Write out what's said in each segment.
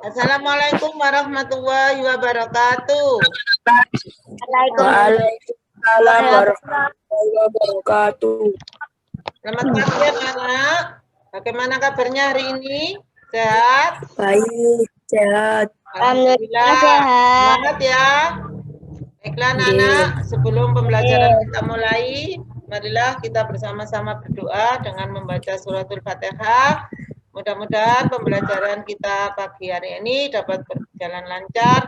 Assalamualaikum warahmatullahi wabarakatuh. Waalaikumsalam warahmatullahi wabarakatuh. Selamat pagi anak-anak. Bagaimana kabarnya hari ini? Sehat? Baik, sehat. Alhamdulillah. Semangat ya. Baiklah anak-anak, sebelum pembelajaran kita mulai, marilah kita bersama-sama berdoa dengan membaca suratul Fatihah. Mudah-mudahan pembelajaran kita pagi hari ini dapat berjalan lancar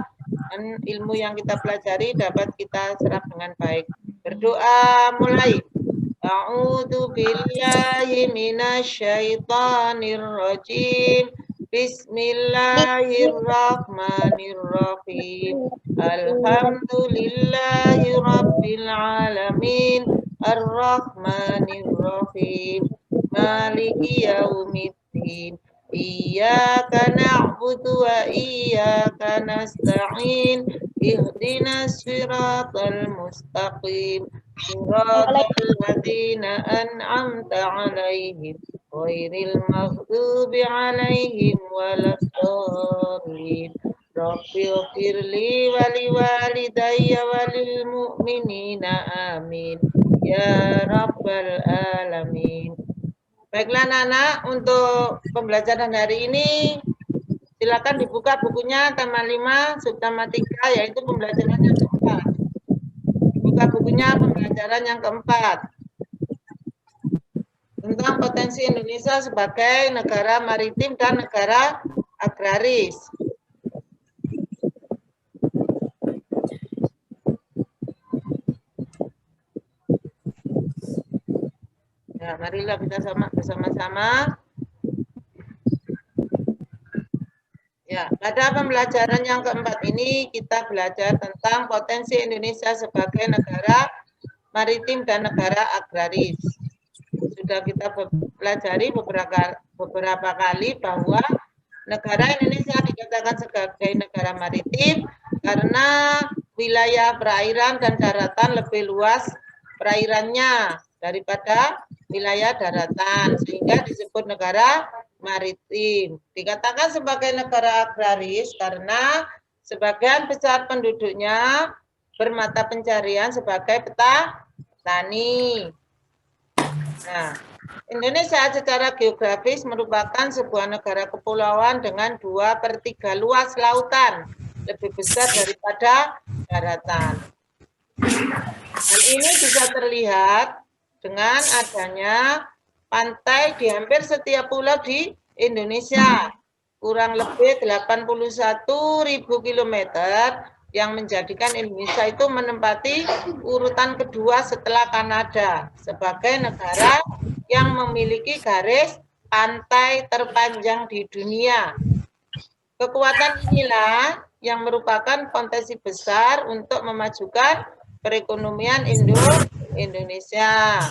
dan ilmu yang kita pelajari dapat kita serap dengan baik. Berdoa mulai. A'udzu billahi minasyaitonir rajim. Bismillahirrahmanirrahim. Alhamdulillahi rabbil alamin. Ar-Rahmanir-Rahim. Maliki yaumiddin. Iyyaka na'budu wa iyyaka nasta'in. Ihdinas siratal mustaqim. Siratal ladzina an'amta 'alaihim ghairil maghdubi 'alaihim waladdallin. Rabbil firli wali walidayya walil mu'minina amin. Ya Rabbal Alamin. Baiklah anak-anak, untuk pembelajaran hari ini silakan dibuka bukunya tema 5, subtema 3, yaitu pembelajaran yang keempat. Dibuka bukunya pembelajaran yang keempat tentang potensi Indonesia sebagai negara maritim dan negara agraris. Ya, marilah kita bersama-sama. Ya, pada pembelajaran yang keempat ini kita belajar tentang potensi Indonesia sebagai negara maritim dan negara agraris. Sudah kita pelajari beberapa kali bahwa negara Indonesia dikatakan sebagai negara maritim karena wilayah perairan dan daratan lebih luas perairannya daripada wilayah daratan, sehingga disebut negara maritim. Dikatakan sebagai negara agraris karena sebagian besar penduduknya bermata pencarian sebagai petani. Nah, Indonesia secara geografis merupakan sebuah negara kepulauan dengan 2/3 luas lautan, lebih besar daripada daratan. Hal ini bisa terlihat dengan adanya pantai di hampir setiap pulau di Indonesia, kurang lebih 81.000 km, yang menjadikan Indonesia itu menempati urutan kedua setelah Kanada sebagai negara yang memiliki garis pantai terpanjang di dunia. Kekuatan inilah yang merupakan potensi besar untuk memajukan perekonomian Indonesia.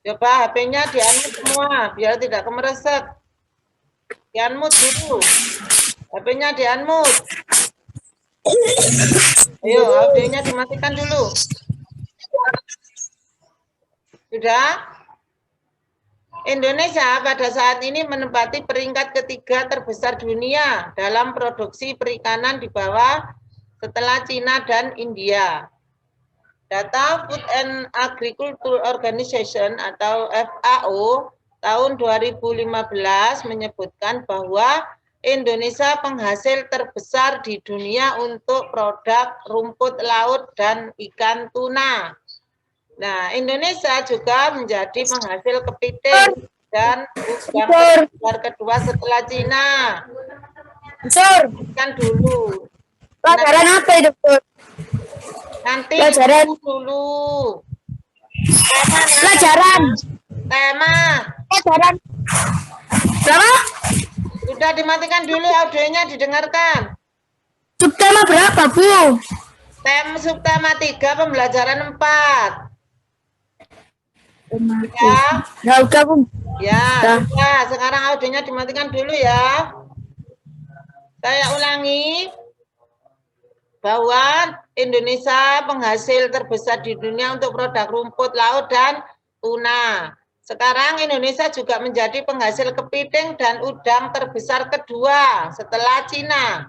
Coba HP-nya di-unmute semua biar tidak kemereset. Di-unmute dulu. HP-nya di-unmute. Ayo, audio-nya dimatikan dulu. Sudah? Indonesia pada saat ini menempati peringkat ketiga terbesar dunia dalam produksi perikanan di bawah setelah Cina dan India. Data Food and Agriculture Organization atau FAO tahun 2015 menyebutkan bahwa Indonesia penghasil terbesar di dunia untuk produk rumput laut dan ikan tuna. Nah, Indonesia juga menjadi penghasil kepiting dan yang terbesar kedua setelah Cina. Kan dulu. Pelajaran apa itu, Dokter? Nanti Pelajaran dulu. Pelajaran. Tema. Pelajaran. Berapa? Sudah dimatikan dulu audionya, didengarkan. Subtema berapa, Bu? Subtema 3 pembelajaran 4. Ya. Ya udah, Bu. Ya, sudah. Sekarang audionya dimatikan dulu ya. Saya ulangi bahwa Indonesia penghasil terbesar di dunia untuk produk rumput laut dan tuna. Sekarang Indonesia juga menjadi penghasil kepiting dan udang terbesar kedua setelah Cina.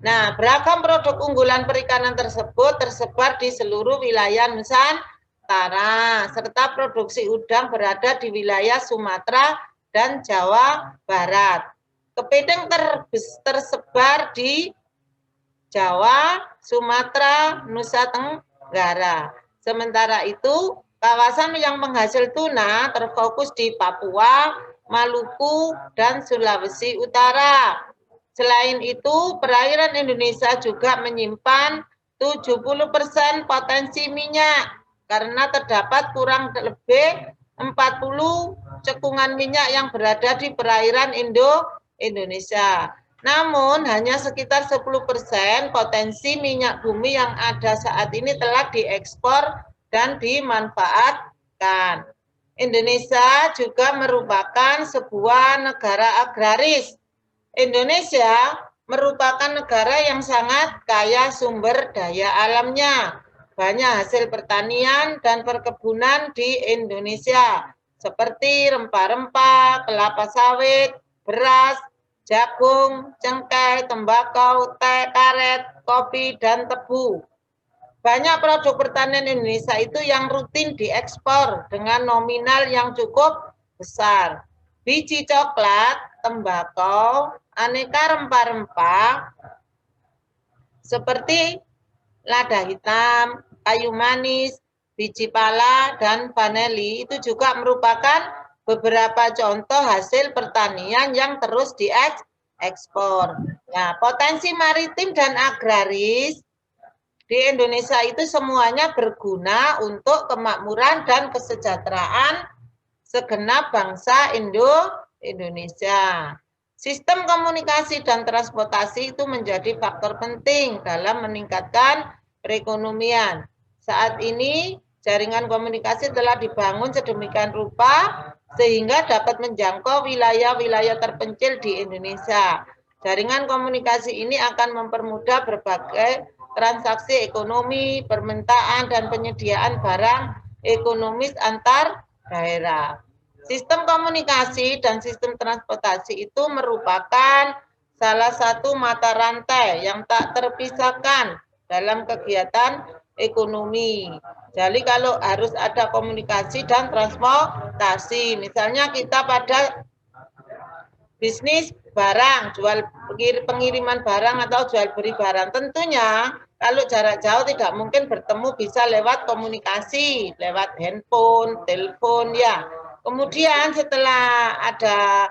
Nah, beragam produk unggulan perikanan tersebut tersebar di seluruh wilayah Nusantara, serta produksi udang berada di wilayah Sumatera dan Jawa Barat. Kepiting tersebar di Jawa, Sumatera, Nusa Tenggara. Sementara itu, kawasan yang penghasil tuna terfokus di Papua, Maluku, dan Sulawesi Utara. Selain itu, perairan Indonesia juga menyimpan 70% potensi minyak karena terdapat kurang lebih 40 cekungan minyak yang berada di perairan Indonesia. Namun, hanya sekitar 10% potensi minyak bumi yang ada saat ini telah diekspor dan dimanfaatkan. Indonesia juga merupakan sebuah negara agraris. Indonesia merupakan negara yang sangat kaya sumber daya alamnya. Banyak hasil pertanian dan perkebunan di Indonesia, seperti rempah-rempah, kelapa sawit, beras, jagung, cengkeh, tembakau, teh, karet, kopi, dan tebu. Banyak produk pertanian Indonesia itu yang rutin diekspor dengan nominal yang cukup besar. Biji coklat, tembakau, aneka rempah-rempah seperti lada hitam, kayu manis, biji pala, dan vanili itu juga merupakan beberapa contoh hasil pertanian yang terus diekspor. Nah, potensi maritim dan agraris di Indonesia itu semuanya berguna untuk kemakmuran dan kesejahteraan segenap bangsa Indonesia. Sistem komunikasi dan transportasi itu menjadi faktor penting dalam meningkatkan perekonomian. Saat ini jaringan komunikasi telah dibangun sedemikian rupa sehingga dapat menjangkau wilayah-wilayah terpencil di Indonesia. Jaringan komunikasi ini akan mempermudah berbagai transaksi ekonomi, permintaan, dan penyediaan barang ekonomis antar daerah. Sistem komunikasi dan sistem transportasi itu merupakan salah satu mata rantai yang tak terpisahkan dalam kegiatan ekonomi. Jadi kalau harus ada komunikasi dan transportasi, misalnya kita pada bisnis barang, jual pengiriman barang atau jual beli barang, tentunya kalau jarak jauh tidak mungkin bertemu, bisa lewat komunikasi, lewat handphone, telepon, ya. Kemudian setelah ada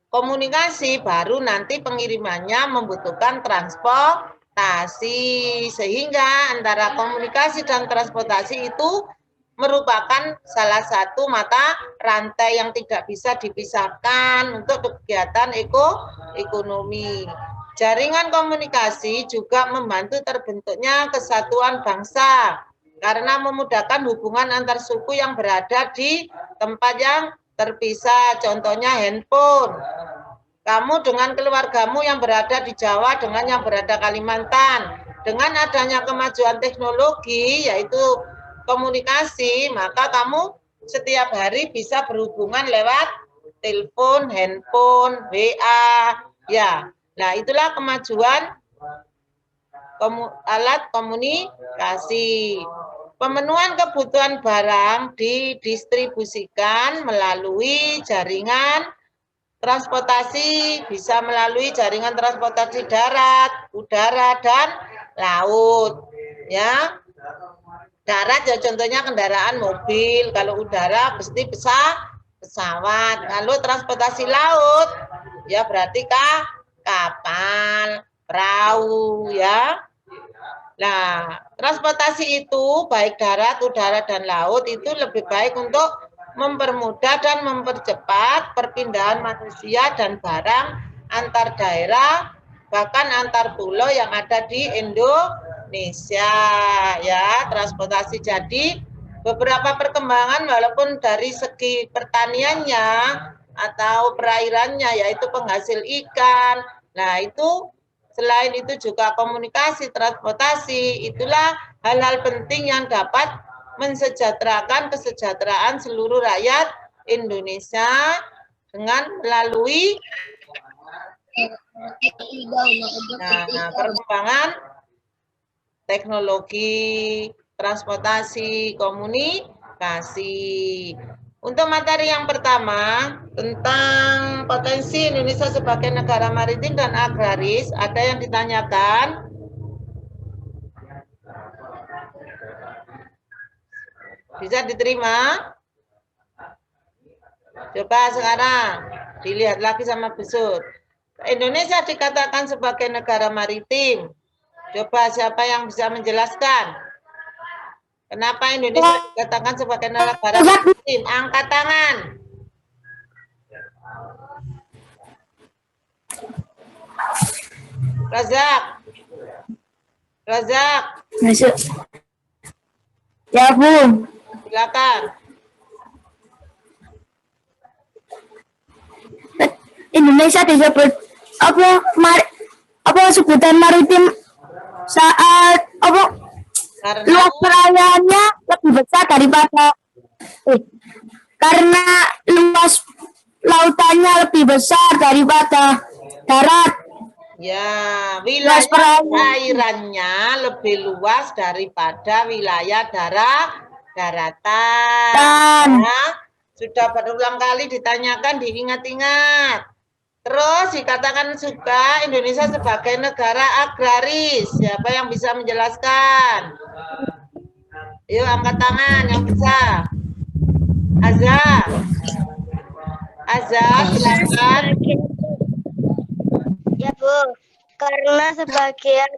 komunikasi, baru nanti pengirimannya membutuhkan transportasi, sehingga antara komunikasi dan transportasi itu merupakan salah satu mata rantai yang tidak bisa dipisahkan untuk kegiatan ekonomi. Jaringan komunikasi juga membantu terbentuknya kesatuan bangsa karena memudahkan hubungan antar suku yang berada di tempat yang terpisah, contohnya handphone. Kamu dengan keluargamu yang berada di Jawa dengan yang berada Kalimantan. Dengan adanya kemajuan teknologi, yaitu komunikasi, maka kamu setiap hari bisa berhubungan lewat telepon, handphone, WA, ya. Nah, itulah kemajuan alat komunikasi. Pemenuhan kebutuhan barang didistribusikan melalui jaringan transportasi, bisa melalui jaringan transportasi darat, udara, dan laut. Ya, darat ya contohnya kendaraan mobil, kalau udara pasti pesawat. Kalau transportasi laut, ya berarti kapal, perahu, ya. Nah, transportasi itu baik darat, udara, dan laut itu lebih baik untuk mempermudah dan mempercepat perpindahan manusia dan barang antar daerah, bahkan antar pulau yang ada di Indonesia, ya. Transportasi jadi beberapa perkembangan walaupun dari segi pertaniannya atau perairannya, yaitu penghasil ikan. Nah, itu selain itu juga komunikasi, transportasi, itulah hal-hal penting yang dapat mensejahterakan kesejahteraan seluruh rakyat Indonesia dengan melalui perkembangan teknologi, transportasi, komunikasi. Untuk materi yang pertama tentang potensi Indonesia sebagai negara maritim dan agraris, ada yang ditanyakan? Bisa diterima? Coba sekarang dilihat lagi sama Besut. Indonesia dikatakan sebagai negara maritim. Coba siapa yang bisa menjelaskan? Kenapa Indonesia dikatakan sebagai negara maritim? Angkat tangan. Razak. Razak. Masuk. Ya, Bu. Silakan. Indonesia disebut apa sebutan maritim saat luas perairannya lebih besar daripada karena luas lautannya lebih besar daripada darat. Ya, wilayah perairannya lebih luas daripada wilayah daratan. Ya, sudah berulang kali ditanyakan, diingat-ingat. Terus dikatakan juga Indonesia sebagai negara agraris. Siapa yang bisa menjelaskan? Yuk angkat tangan yang bisa. Azza, silakan. Ya Bu, karena sebagian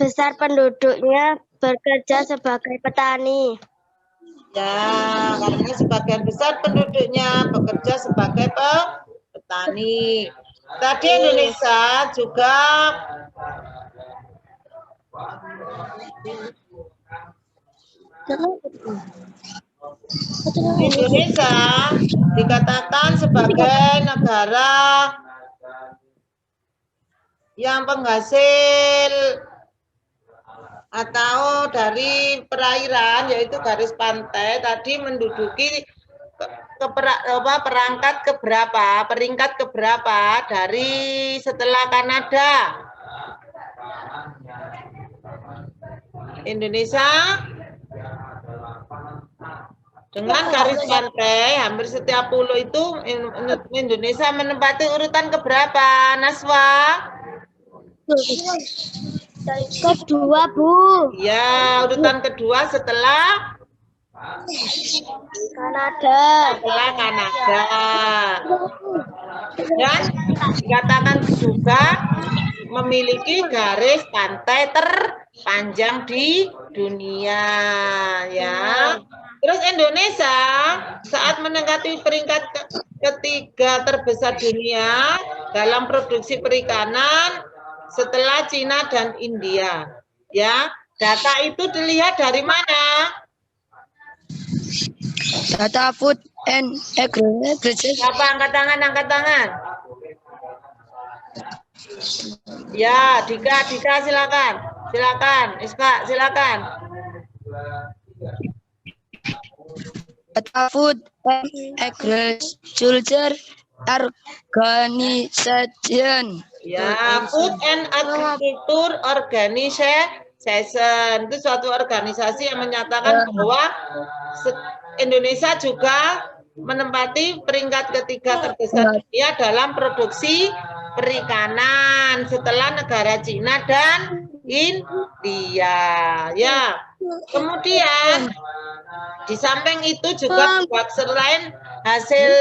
besar penduduknya bekerja sebagai petani. Ya, karena sebagian besar penduduknya bekerja sebagai petani. Tadi Indonesia juga dikatakan sebagai negara yang penghasil atau dari perairan, yaitu garis pantai, tadi menduduki peringkat keberapa dari setelah Kanada? Indonesia dengan garis pantai hampir setiap pulau itu Indonesia menempati urutan keberapa, Naswa? Kedua, Bu. Ya, urutan kedua setelah Kanada. Setelah Kanada. Dan dikatakan juga memiliki garis pantai terpanjang di dunia, ya. Terus Indonesia saat mendekati peringkat ketiga terbesar dunia dalam produksi perikanan setelah Cina dan India, ya. Data itu dilihat dari mana? Data Food and Agriculture. Siapa angkat tangan? Ya, Dika silakan. Iska, silakan. Data Food and Agriculture Organization. Ya, Food and Agriculture Organization itu suatu organisasi yang menyatakan bahwa Indonesia juga menempati peringkat ketiga terbesar dunia dalam produksi perikanan setelah negara Cina dan India. Ya, kemudian di samping itu juga selain hasil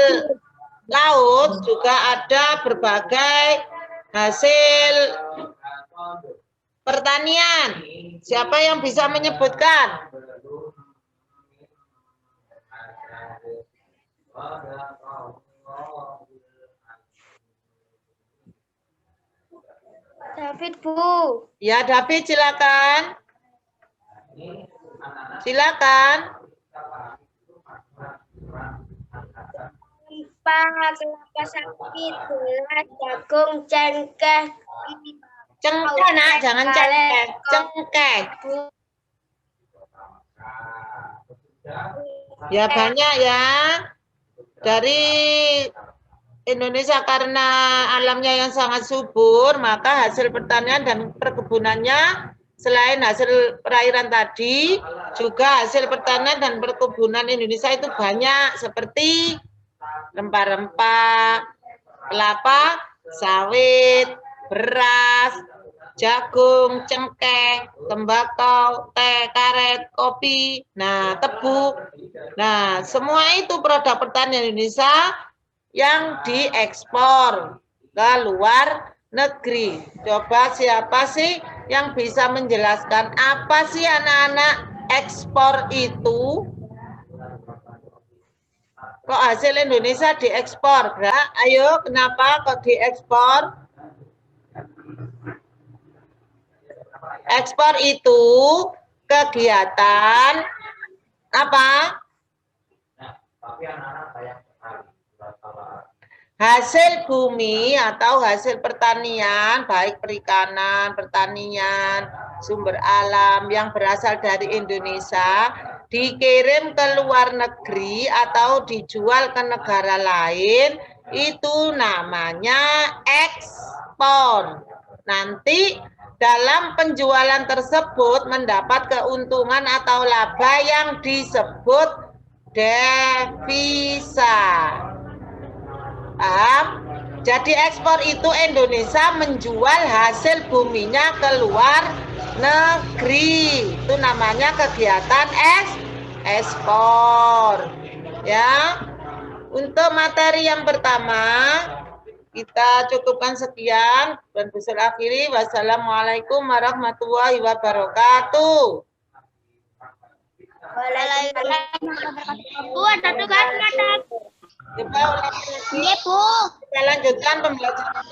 laut juga ada berbagai hasil pertanian. Siapa yang bisa menyebutkan? David, Bu. Ya, David silakan. Kelapa sawit, gula, jagung, cengkeh. Cengkeh, Nak, jangan cengkeh. Cengkeh. Ya banyak ya. Dari Indonesia karena alamnya yang sangat subur, maka hasil pertanian dan perkebunannya selain hasil perairan tadi, juga hasil pertanian dan perkebunan Indonesia itu banyak seperti rempah-rempah, kelapa, sawit, beras, jagung, cengkeh, tembakau, teh, karet, kopi, nah tebu. Nah, semua itu produk pertanian Indonesia yang diekspor ke luar negeri. Coba siapa sih yang bisa menjelaskan apa sih anak-anak ekspor itu? Kok hasil Indonesia diekspor? Ayo, kenapa kok diekspor? Ekspor itu kegiatan apa? Hasil bumi atau hasil pertanian, baik perikanan, pertanian, sumber alam yang berasal dari Indonesia, dikirim ke luar negeri atau dijual ke negara lain, itu namanya ekspor. Nanti dalam penjualan tersebut mendapat keuntungan atau laba yang disebut devisa. Paham? Jadi ekspor itu Indonesia menjual hasil buminya ke luar negeri. Itu namanya kegiatan ekspor. Ya. Untuk materi yang pertama kita cukupkan sekian dan bisa akhiri. Wassalamualaikum warahmatullahi wabarakatuh. Waalaikumsalam ada tugas, Madam. Coba ulangi lagi. Kita lanjutkan pembelajaran.